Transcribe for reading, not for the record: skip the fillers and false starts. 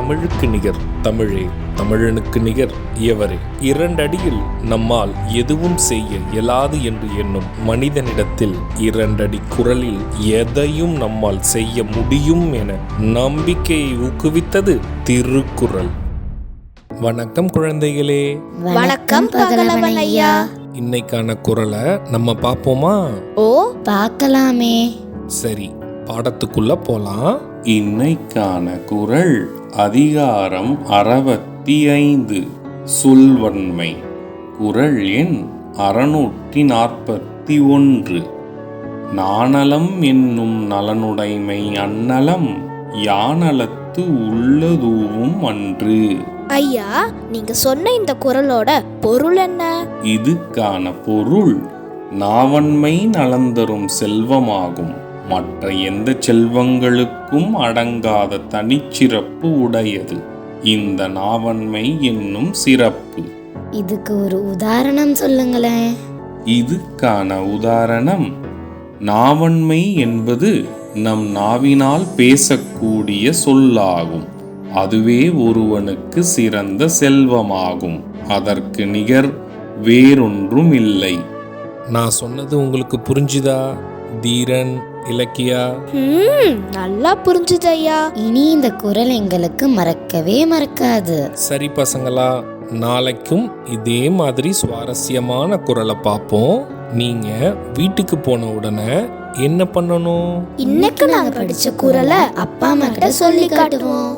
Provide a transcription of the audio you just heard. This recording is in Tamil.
தமிழுக்கு நிகர் தமிழே, தமிழனுக்கு நிகர் எவரே. 2 அடியில் நம்மால் எதுவும் செய்ய இயலாது என்று எண்ணும் மனிதனிடத்தில் 2 அடி குரலில் எதையும் நம்மால் செய்ய முடியும் என நம்பிக்கையை ஊக்குவித்தது திருக்குறள். வணக்கம் குழந்தைகளே. வணக்கம் பகலவன் ஐயா. இன்னைக்கான குறளை நம்ம பார்ப்போமா? ஓ, பார்க்கலாமே. சரி, பாடத்துக்குள்ள போலாம். இன்னைக்கான குறள் அதிகாரம் 65 சொல்வன்மை. குறள் எண் 641. நாணலம் என்னும் நலனுடைமை அந்நலம் யானலத்து உள்ளதூவும் அன்று. ஐயா, நீங்க சொன்ன இந்த குறளோட பொருள் என்ன? இதுக்கான பொருள் நாவன்மை நலந்தரும் செல்வமாகும். மற்ற எந்த செல்வங்களுக்கும் அடங்காத தனிச்சிறப்பு உடையது இந்த நாவன்மை என்னும் சிறப்பு. இதுக்கு ஒரு உதாரணம் சொல்லுங்களேன். இதுக்கான உதாரணம், நாவன்மை என்பது நம் நாவினால் பேசக்கூடிய சொல்லாகும். அதுவே ஒருவனுக்கு சிறந்த செல்வமாகும். அதற்கு நிகர் வேறொன்றும் இல்லை. நான் சொன்னது உங்களுக்கு புரிஞ்சுதா தீரன், இலக்கியா? நல்லா புரிஞ்சுது ஐயா. இனி இந்த குறள் எங்களுக்கு மறக்கவே மறக்காது. சரி பசங்களா, நாளைக்கும் இதே மாதிரி சுவாரஸ்யமான குறளை பார்ப்போம். நீங்க வீட்டுக்கு போன உடனே என்ன பண்ணணும்? இன்னைக்கு நாங்க படிச்ச குறளை அப்பா அம்மா கிட்ட சொல்லி காட்டுவோம்.